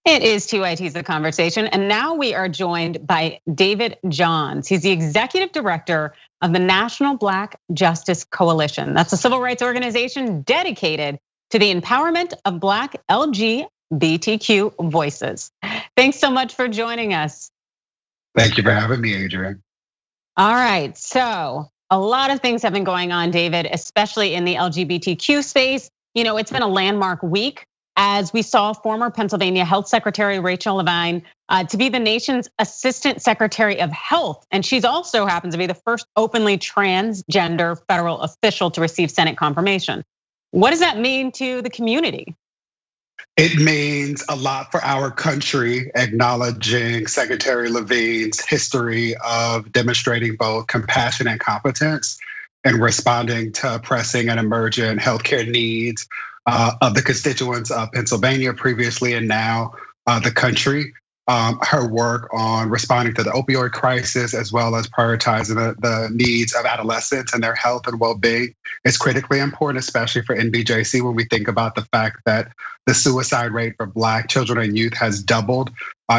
It is 2IT's The Conversation, and now we are joined by David Johns. He's the executive director of the National Black Justice Coalition. That's a civil rights organization dedicated to the empowerment of Black LGBTQ voices. Thanks so much for joining us. Thank you for having me, Adrienne. All right, so a lot of things have been going on, David, especially in the LGBTQ space. You know, it's been a landmark week as we saw former Pennsylvania Health Secretary Rachel Levine to be the nation's Assistant Secretary of Health. And she's also happens to be the first openly transgender federal official to receive Senate confirmation. What does that mean to the community? It means a lot for our country, acknowledging Secretary Levine's history of demonstrating both compassion and competence and responding to pressing and emergent healthcare needs of the constituents of Pennsylvania previously and now the country. Her work on responding to the opioid crisis, as well as prioritizing the needs of adolescents and their health and well-being, is critically important, especially for NBJC when we think about the fact that the suicide rate for Black children and youth has doubled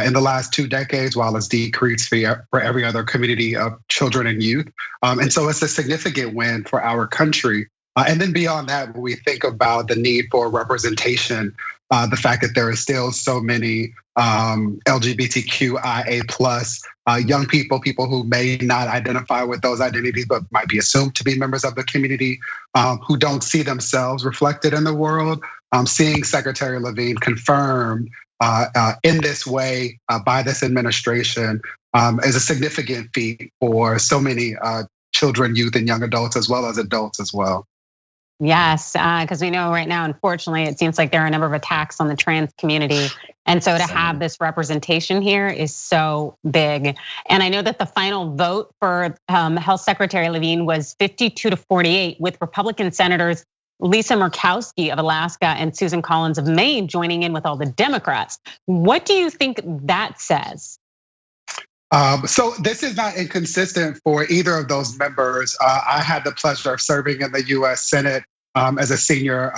in the last 2 decades, while it's decreased for every other community of children and youth. And so it's a significant win for our country. And then beyond that, when we think about the need for representation, the fact that there are still so many LGBTQIA plus young people who may not identify with those identities, but might be assumed to be members of the community, who don't see themselves reflected in the world. Seeing Secretary Levine confirmed in this way by this administration is a significant feat for so many children, youth, and young adults, as well as adults as well. Yes, because we know right now, unfortunately, it seems like there are a number of attacks on the trans community. And so to have this representation here is so big. And I know that the final vote for Health Secretary Levine was 52-48, with Republican Senators Lisa Murkowski of Alaska and Susan Collins of Maine joining in with all the Democrats. What do you think that says? So this is not inconsistent for either of those members. I had the pleasure of serving in the US Senate as a senior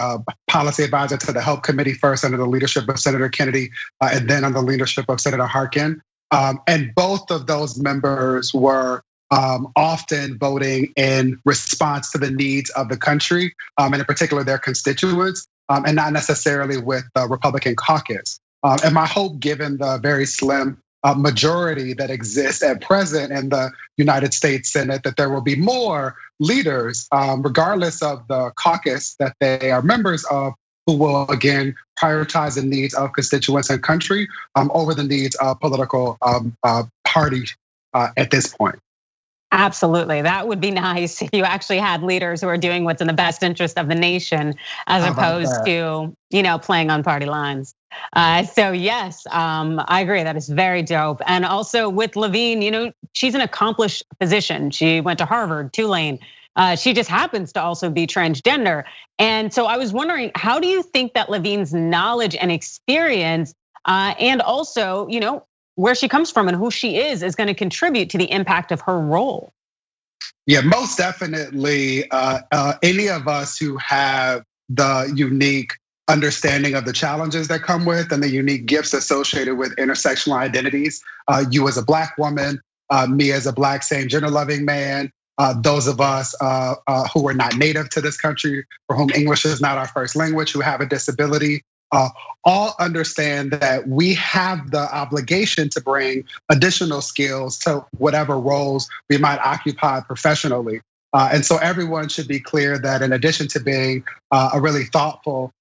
policy advisor to the Health Committee, first under the leadership of Senator Kennedy, and then under the leadership of Senator Harkin. And both of those members were often voting in response to the needs of the country, and in particular their constituents, and not necessarily with the Republican caucus. And my hope, given the very slim majority that exists at present in the United States Senate, that there will be more leaders, regardless of the caucus that they are members of, who will again prioritize the needs of constituents and country over the needs of political parties at this point. Absolutely, that would be nice if you actually had leaders who are doing what's in the best interest of the nation, as opposed to playing on party lines. So yes, I agree. That is very dope. And also with Levine, she's an accomplished physician. She went to Harvard, Tulane. She just happens to also be transgender. And so I was wondering, how do you think that Levine's knowledge and experience, and also, where she comes from and who she is going to contribute to the impact of her role? Yeah, most definitely. Any of us who have the unique understanding of the challenges that come with and the unique gifts associated with intersectional identities, you as a Black woman, me as a Black same gender loving man, those of us who are not native to this country, for whom English is not our first language, who have a disability, all understand that we have the obligation to bring additional skills to whatever roles we might occupy professionally. And so everyone should be clear that in addition to being a really thoughtful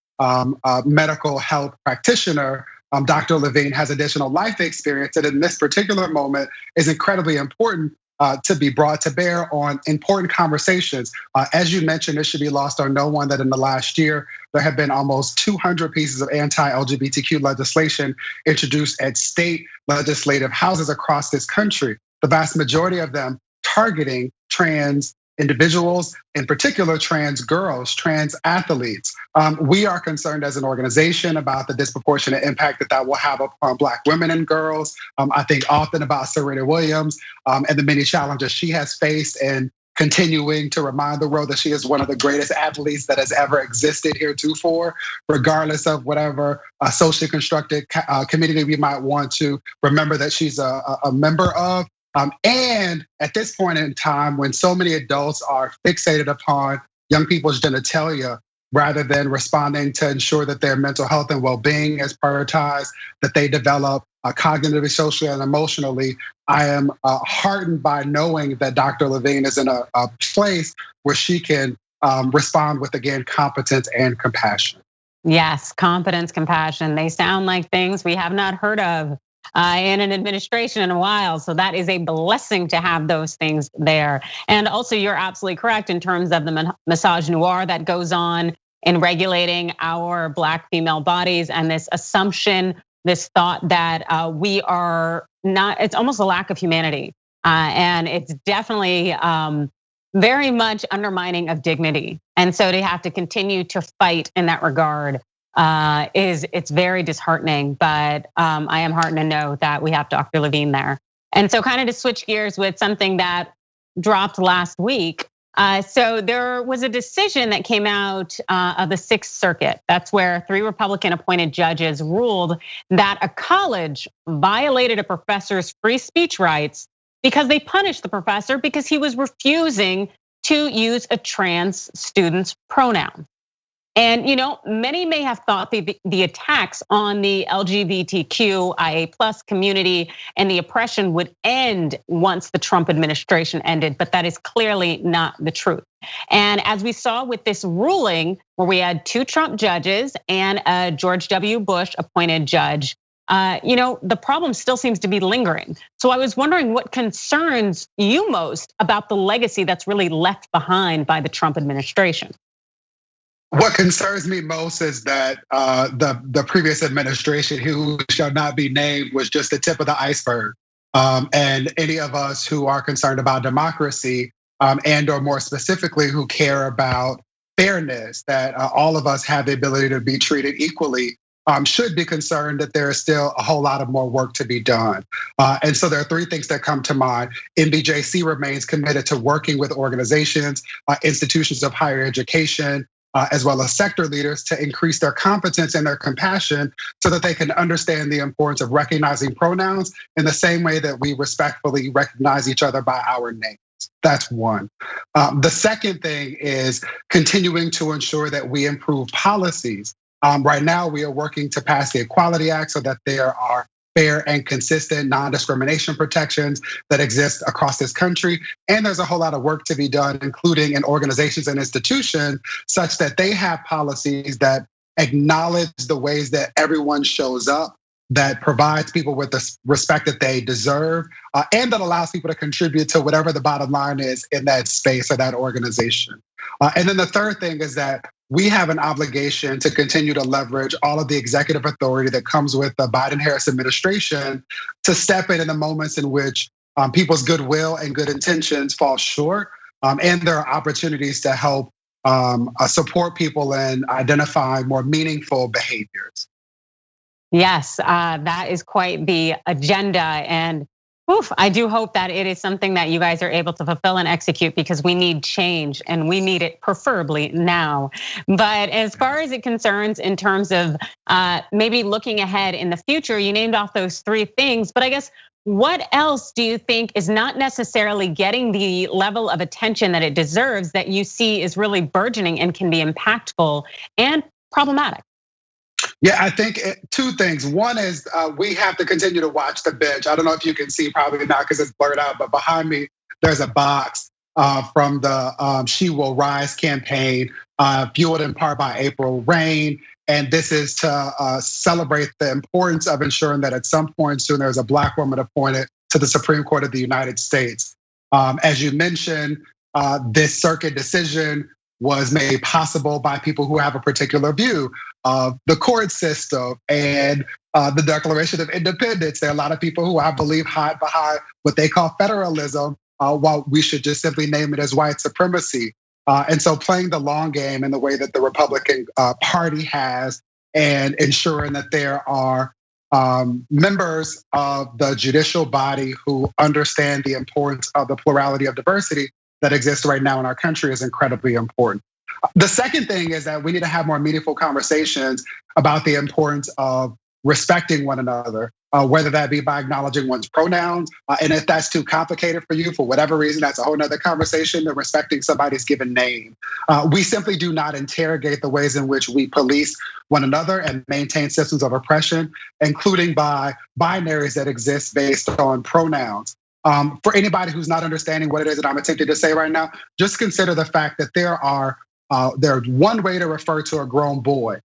medical health practitioner, Dr. Levine has additional life experience that in this particular moment is incredibly important to be brought to bear on important conversations. As you mentioned, it should be lost on no one that in the last year, there have been almost 200 pieces of anti-LGBTQ legislation introduced at state legislative houses across this country. The vast majority of them targeting trans individuals, in particular trans girls, trans athletes. We are concerned as an organization about the disproportionate impact that will have upon Black women and girls. I think often about Serena Williams and the many challenges she has faced in continuing to remind the world that she is one of the greatest athletes that has ever existed heretofore, regardless of whatever socially constructed community we might want to remember that she's a member of. And at this point in time, when so many adults are fixated upon young people's genitalia, rather than responding to ensure that their mental health and well-being is prioritized, that they develop cognitively, socially, and emotionally, I am heartened by knowing that Dr. Levine is in a place where she can respond with, again, competence and compassion. Yes, competence, compassion. They sound like things we have not heard of in an administration in a while. So that is a blessing to have those things there. And also, you're absolutely correct in terms of the misogynoir that goes on in regulating our Black female bodies, and this assumption, this thought that we are not, it's almost a lack of humanity. And it's definitely very much undermining of dignity. And so to have to continue to fight in that regard it's very disheartening, but I am heartened to know that we have Dr. Levine there. And so kind of to switch gears with something that dropped last week. So there was a decision that came out of the Sixth Circuit. That's where 3 Republican appointed judges ruled that a college violated a professor's free speech rights because they punished the professor because he was refusing to use a trans student's pronoun. And many may have thought the attacks on the LGBTQIA+ community and the oppression would end once the Trump administration ended, but that is clearly not the truth. And as we saw with this ruling, where we had 2 Trump judges and a George W. Bush appointed judge, the problem still seems to be lingering. So I was wondering what concerns you most about the legacy that's really left behind by the Trump administration. What concerns me most is that the previous administration, who shall not be named, was just the tip of the iceberg. And any of us who are concerned about democracy, and or more specifically, who care about fairness, that all of us have the ability to be treated equally, should be concerned that there is still a whole lot of more work to be done. And so there are 3 things that come to mind. NBJC remains committed to working with organizations, institutions of higher education, as well as sector leaders to increase their competence and their compassion so that they can understand the importance of recognizing pronouns in the same way that we respectfully recognize each other by our names. That's one. The second thing is continuing to ensure that we improve policies. Right now, we are working to pass the Equality Act so that there are fair and consistent non-discrimination protections that exist across this country. And there's a whole lot of work to be done, including in organizations and institutions, such that they have policies that acknowledge the ways that everyone shows up, that provides people with the respect that they deserve, and that allows people to contribute to whatever the bottom line is in that space or that organization. And then the third thing is that we have an obligation to continue to leverage all of the executive authority that comes with the Biden-Harris administration to step in the moments in which people's goodwill and good intentions fall short. And there are opportunities to help support people in identifying more meaningful behaviors. Yes, that is quite the agenda. And I do hope that it is something that you guys are able to fulfill and execute, because we need change and we need it preferably now. But as far as it concerns in terms of maybe looking ahead in the future, you named off those 3 things, but I guess what else do you think is not necessarily getting the level of attention that it deserves, that you see is really burgeoning and can be impactful and problematic? Yeah, I think 2 things. One is we have to continue to watch the bench. I don't know if you can see, probably not because it's blurred out, but behind me, there's a box from the She Will Rise campaign, fueled in part by April Rain. And this is to celebrate the importance of ensuring that at some point soon there's a Black woman appointed to the Supreme Court of the United States. As you mentioned, this circuit decision was made possible by people who have a particular view of the court system and the Declaration of Independence. There are a lot of people who I believe hide behind what they call federalism, while we should just simply name it as white supremacy. And so playing the long game in the way that the Republican Party has, and ensuring that there are members of the judicial body who understand the importance of the plurality of diversity, that exists right now in our country is incredibly important. The second thing is that we need to have more meaningful conversations about the importance of respecting one another, whether that be by acknowledging one's pronouns. And if that's too complicated for you, for whatever reason, that's a whole nother conversation, of respecting somebody's given name. We simply do not interrogate the ways in which we police one another and maintain systems of oppression, including by binaries that exist based on pronouns. For anybody who's not understanding what it is that I'm attempting to say right now, just consider the fact that there's one way to refer to a grown boy,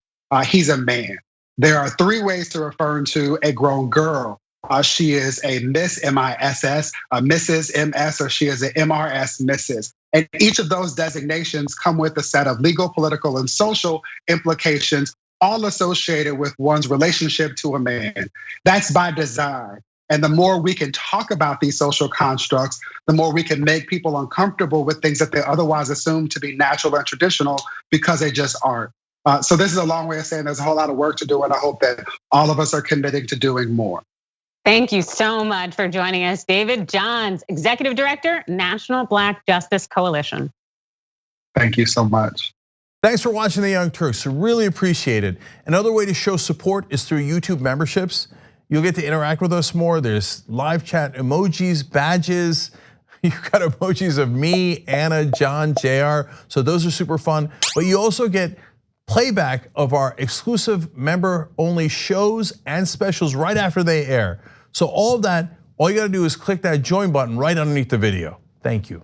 he's a man. There are three ways to refer to a grown girl. She is a Miss, M-I-S-S, a Mrs. M-S, or she is a M-R-S, Mrs. And each of those designations come with a set of legal, political, and social implications, all associated with one's relationship to a man. That's by design. And the more we can talk about these social constructs, the more we can make people uncomfortable with things that they otherwise assume to be natural and traditional, because they just aren't. So this is a long way of saying there's a whole lot of work to do, and I hope that all of us are committing to doing more. Thank you so much for joining us, David Johns, Executive Director, National Black Justice Coalition. Thank you so much. Thanks for watching The Young Turks. Really appreciate it. Another way to show support is through YouTube memberships. You'll get to interact with us more. There's live chat emojis, badges. You've got emojis of me, Anna, John, JR. So those are super fun. But you also get playback of our exclusive member-only shows and specials right after they air. So all of that, all you gotta do is click that join button right underneath the video. Thank you.